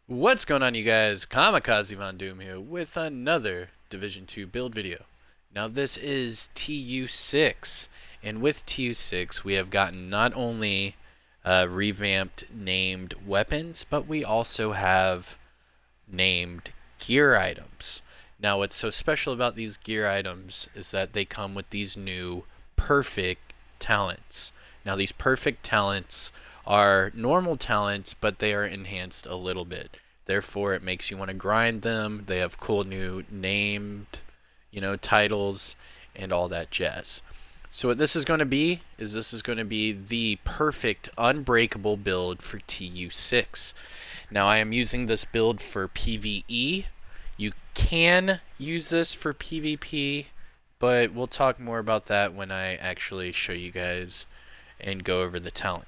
What's going on, you guys? Kamikazevondoom here with another Division 2 build video. Now this is TU6, and with TU6 we have gotten not only revamped named weapons, but we also have named gear items. Now what's so special about these gear items is that they come with these new perfect talents. Now these perfect talents are normal talents, but they are enhanced a little bit. Therefore, it makes you want to grind them. They have cool new named, titles and all that jazz. So what this is going to be is the perfect unbreakable build for TU6. Now I am using this build for PvE. You can use this for PvP, but we'll talk more about that when I actually show you guys and go over the talent.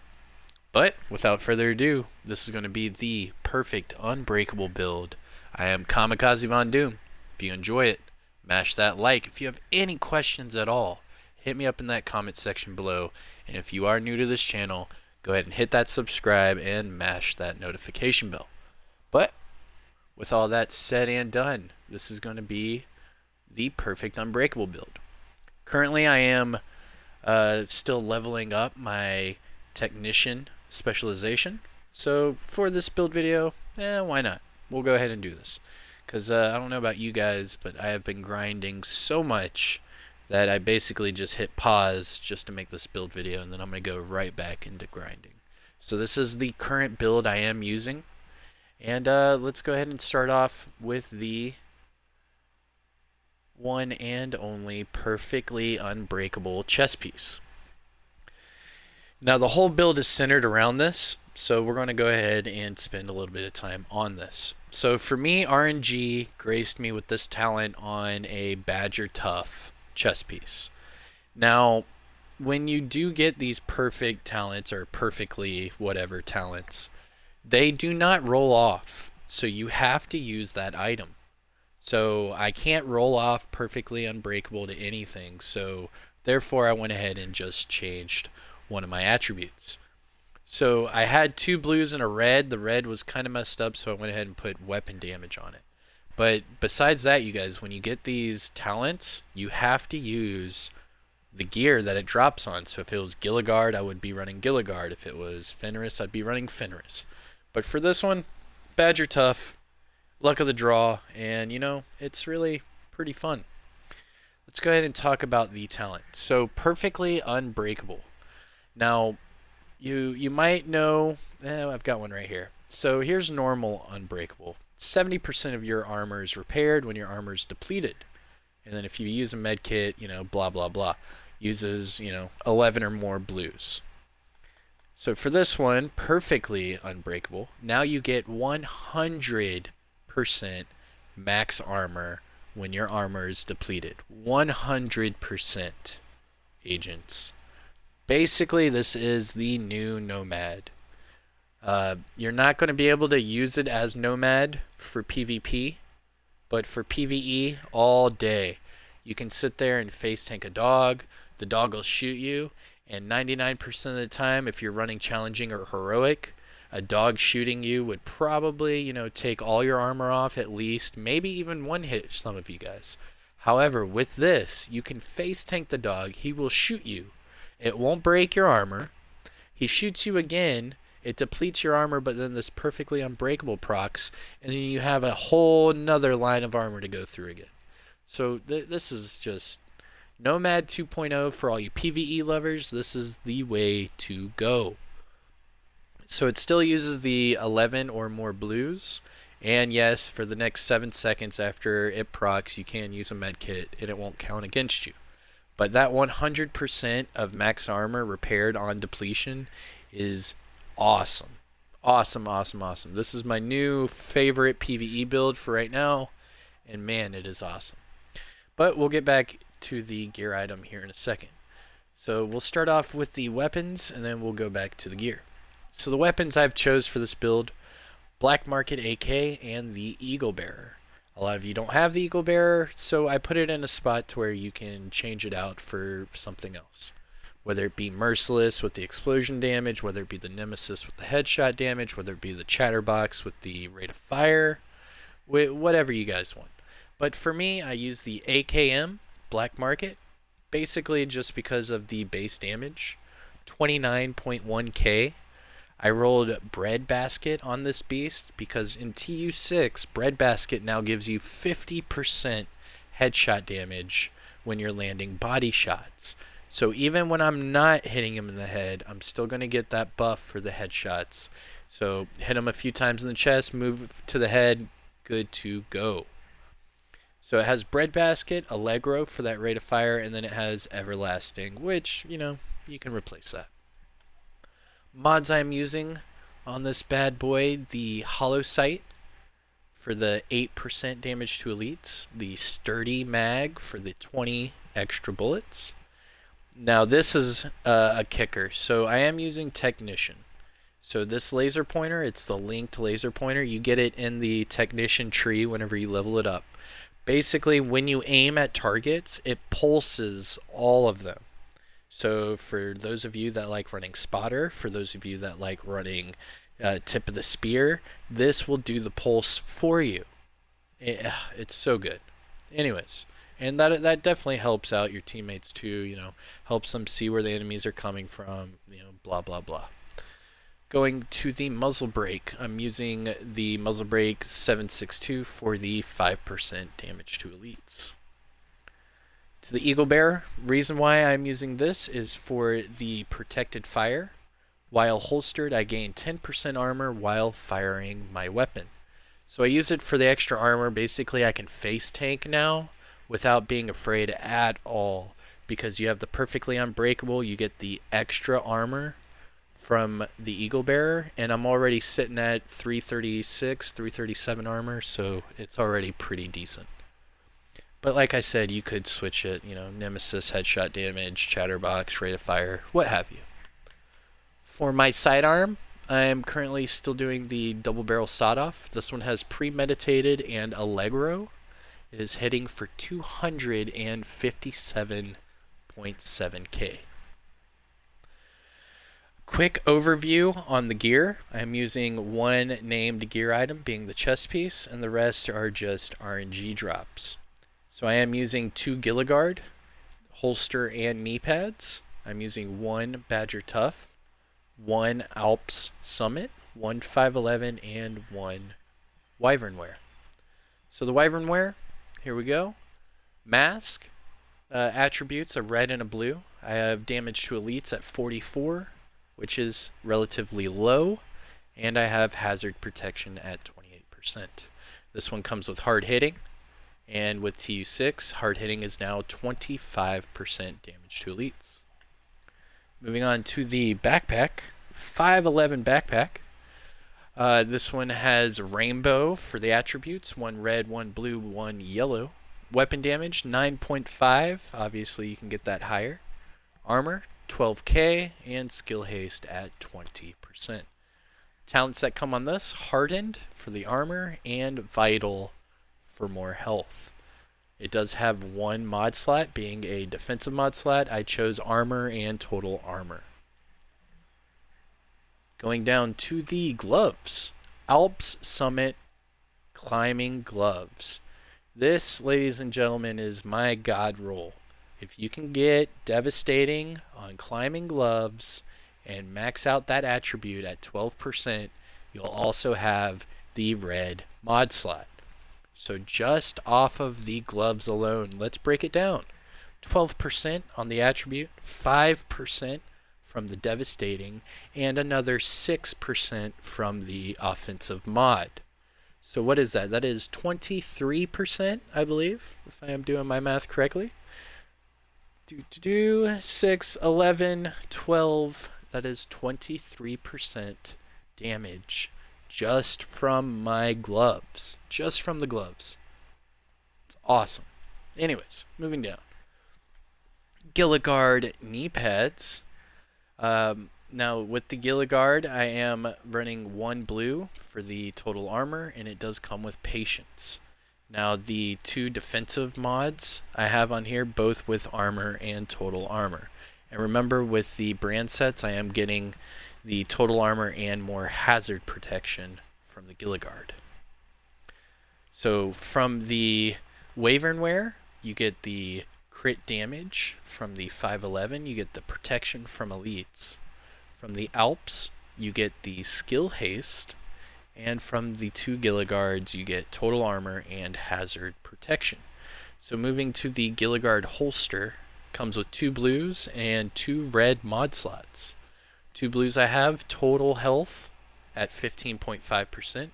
But without further ado, this is going to be the perfect unbreakable build. I am Kamikazevondoom. If you enjoy it, mash that like. If you have any questions at all, hit me up in that comment section below. And if you are new to this channel, go ahead and hit that subscribe and mash that notification bell. But with all that said and done, this is going to be the perfect unbreakable build. Currently, I am still leveling up my technician specialization. So for this build video, why not? We'll go ahead and do this. Because I don't know about you guys, but I have been grinding so much that I basically just hit pause just to make this build video, and then I'm going to go right back into grinding. So this is the current build I am using. And let's go ahead and start off with the one and only perfectly unbreakable chest piece. Now the whole build is centered around this, so we're going to go ahead and spend a little bit of time on this. So for me, RNG graced me with this talent on a Badger Tough chest piece. Now, when you do get these perfect talents, or perfectly whatever talents, they do not roll off, so you have to use that item. So I can't roll off perfectly unbreakable to anything, so therefore I went ahead and just changed one of my attributes. So I had two blues and a red. The red was kind of messed up, so I went ahead and put weapon damage on it. But besides that, you guys, when you get these talents, you have to use the gear that it drops on. So if it was Gilligard, I would be running Gilligard. If it was Fenris, I'd be running Fenris. But for this one, Badger Tough, luck of the draw, and it's really pretty fun. Let's go ahead and talk about the talent. So perfectly unbreakable. Now, you might know, I've got one right here. So here's normal unbreakable. 70% of your armor is repaired when your armor is depleted. And then if you use a med kit, blah, blah, blah. Uses, 11 or more blues. So for this one, perfectly unbreakable, now you get 100% max armor when your armor is depleted. 100%, agents. Basically, this is the new Nomad. You're not going to be able to use it as Nomad for PvP, but for PvE, all day. You can sit there and face tank a dog. The dog will shoot you, and 99% of the time, if you're running challenging or heroic, a dog shooting you would probably, take all your armor off at least, maybe even one hit some of you guys. However, with this, you can face tank the dog. He will shoot you. It won't break your armor. He shoots you again. It depletes your armor, but then this perfectly unbreakable procs, and then you have a whole nother line of armor to go through again. So this is just Nomad 2.0 for all you PvE lovers. This is the way to go. So it still uses the 11 or more blues. And yes, for the next 7 seconds after it procs, you can use a medkit, and it won't count against you. But that 100% of max armor repaired on depletion is awesome. Awesome, awesome, awesome. This is my new favorite PvE build for right now, and man, it is awesome. But we'll get back to the gear item here in a second. So we'll start off with the weapons, and then we'll go back to the gear. So the weapons I've chose for this build, Black Market AK and the Eagle Bearer. A lot of you don't have the Eagle Bearer, so I put it in a spot to where you can change it out for something else. whether it be Merciless with the explosion damage, whether it be the Nemesis with the headshot damage, whether it be the Chatterbox with the rate of fire, whatever you guys want. But for me, I use the AKM Black Market, basically just because of the base damage, 29.1k. I rolled Breadbasket on this beast because in TU6, Breadbasket now gives you 50% headshot damage when you're landing body shots. So even when I'm not hitting him in the head, I'm still going to get that buff for the headshots. So hit him a few times in the chest, move to the head, good to go. So it has Breadbasket, Allegro for that rate of fire, and then it has Everlasting, which, you know, you can replace that. Mods I'm using on this bad boy, the Hollow Sight for the 8% damage to elites, the Sturdy Mag for the 20 extra bullets. Now this is a kicker. So I am using Technician. So this laser pointer, it's the linked laser pointer. You get it in the Technician tree whenever you level it up. Basically, when you aim at targets, it pulses all of them. So for those of you that like running Spotter, for those of you that like running Tip of the Spear, this will do the pulse for you. It's so good. Anyways, and that definitely helps out your teammates too, you know, helps them see where the enemies are coming from, you know, blah, blah, blah. Going to the muzzle brake, I'm using the muzzle brake 762 for the 5% damage to elites. To the Eagle Bearer, reason why I'm using this is for the protected fire. While holstered, I gain 10% armor while firing my weapon. So I use it for the extra armor. Basically, I can face tank now without being afraid at all, because you have the perfectly unbreakable, you get the extra armor from the Eagle Bearer, and I'm already sitting at 336, 337 armor, so it's already pretty decent. But like I said, you could switch it, you know, Nemesis, headshot damage, Chatterbox, rate of fire, what have you. For my sidearm, I am currently still doing the double barrel sawed-off. This one has premeditated and Allegro. It is hitting for 257.7k. Quick overview on the gear. I'm using one named gear item being the chest piece, and the rest are just RNG drops. So I am using 2 Gilligard, holster and knee pads. I'm using 1 Badger Tough, 1 Alps Summit, 1 511, and 1 Wyvern Wear. So the Wyvern Wear, here we go. Mask, attributes, a red and a blue. I have damage to elites at 44, which is relatively low, and I have hazard protection at 28%. This one comes with hard hitting, and with TU6, hard hitting is now 25% damage to elites. Moving on to the backpack, 511 backpack. This one has rainbow for the attributes, 1 red, 1 blue, 1 yellow. Weapon damage, 9.5, obviously you can get that higher. Armor, 12k, and skill haste at 20%. Talents that come on this, hardened for the armor, and vital for more health. It does have 1 mod slot, being a defensive mod slot. I chose armor and total armor. Going down to the gloves. Alps Summit climbing gloves. This, ladies and gentlemen, is my god roll. If you can get devastating on climbing gloves and max out that attribute at 12%, you'll also have the red mod slot. So just off of the gloves alone, let's break it down. 12% on the attribute, 5% from the devastating, and another 6% from the offensive mod. So what is that? That is 23%, I believe, if I am doing my math correctly. 6, 11, 12, that is 23% damage just from my gloves. Just from the gloves. It's awesome. Anyways, moving down. Gilligard knee pads. Now with the Gilligard, I am running 1 blue for the total armor, and it does come with patience. Now the 2 defensive mods I have on here, both with armor and total armor. And remember, with the brand sets, I am getting the total armor and more hazard protection from the Gilligard. So from the Wyvern wear, you get the crit damage. From the 511, you get the protection from elites. From the Alps, you get the skill haste. And from the 2 Gilligards, you get total armor and hazard protection. So moving to the Gilligard holster, comes with 2 blues and 2 red mod slots. 2 blues I have total health at 15.5%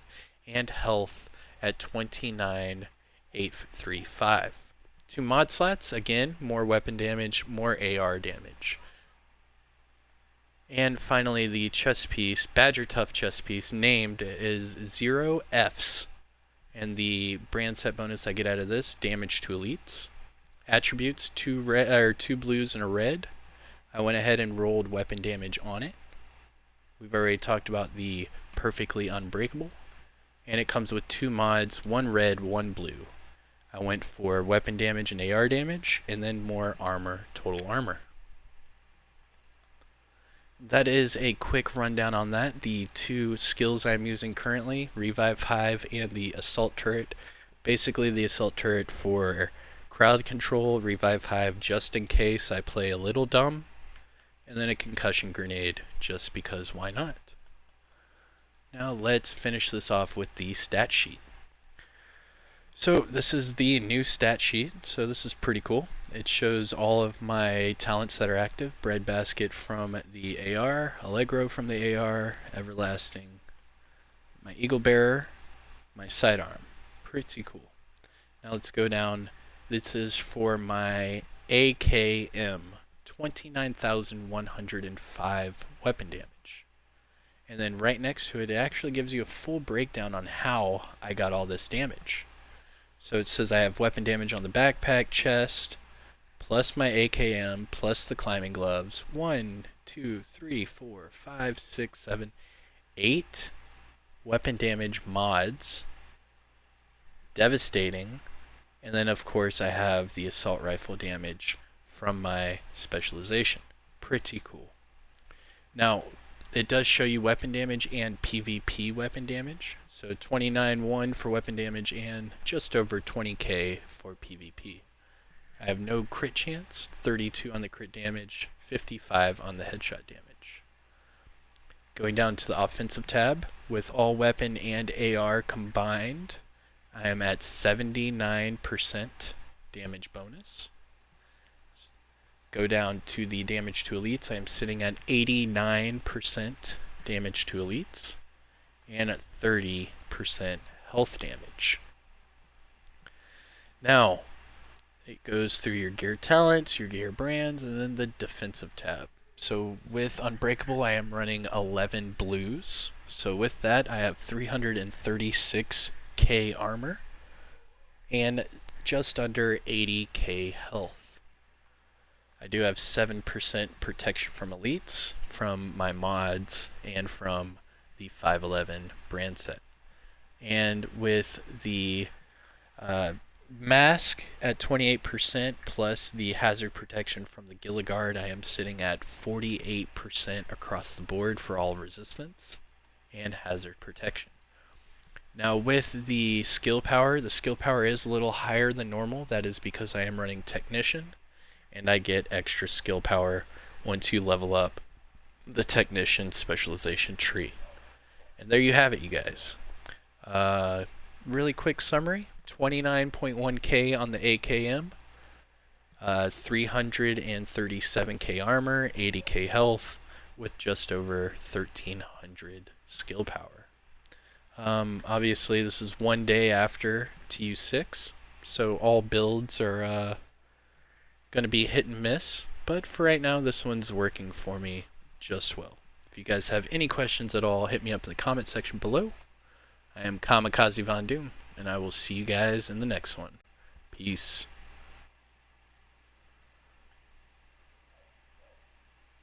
and health at 29,835. 2 mod slots, again, more weapon damage, more AR damage. And finally, the chest piece, Badger Tough chest piece, named is 0 Fs. And the brand set bonus I get out of this, damage to elites. Attributes, 2 blues and a red. I went ahead and rolled weapon damage on it. We've already talked about the perfectly unbreakable. And it comes with 2 mods, 1 red, 1 blue. I went for weapon damage and AR damage, and then more armor, total armor. That is a quick rundown on that. The 2 skills I'm using currently, Revive Hive and the Assault Turret. Basically the Assault Turret for crowd control, Revive Hive just in case I play a little dumb, and then a Concussion Grenade just because why not. Now let's finish this off with the stat sheet. So this is the new stat sheet, so this is pretty cool. It shows all of my talents that are active. Breadbasket from the AR, Allegro from the AR, Everlasting, my Eagle Bearer, my Sidearm. Pretty cool. Now let's go down. This is for my AKM, 29,105 weapon damage. And then right next to it, it actually gives you a full breakdown on how I got all this damage. So it says I have weapon damage on the backpack, chest, plus my AKM, plus the climbing gloves. 1, 2, 3, 4, 5, 6, 7, 8 weapon damage mods. Devastating. And then of course I have the assault rifle damage from my specialization. Pretty cool. Now, it does show you weapon damage and PvP weapon damage. So 29.1 for weapon damage and just over 20k for PvP. I have no crit chance, 32 on the crit damage, 55 on the headshot damage. Going down to the offensive tab, with all weapon and AR combined, I am at 79% damage bonus. Go down to the damage to elites. I am sitting at 89% damage to elites and at 30% health damage. Now, it goes through your gear talents, your gear brands, and then the defensive tab. So with Unbreakable, I am running 11 blues. So with that, I have 336k armor and just under 80k health. I do have 7% protection from elites, from my mods, and from the 511 brand set. And with the mask at 28% plus the hazard protection from the Gilligard, I am sitting at 48% across the board for all resistance and hazard protection. Now with the skill power is a little higher than normal. That is because I am running Technician, and I get extra skill power once you level up the Technician specialization tree. And there you have it, you guys. Really quick summary, 29.1k on the AKM, 337k armor, 80k health, with just over 1300 skill power. Obviously this is one day after TU6, so all builds are going to be hit and miss, but for right now this one's working for me just well. If you guys have any questions at all, hit me up in the comment section below. I am Kamikazevondoom, and I will see you guys in the next one. Peace.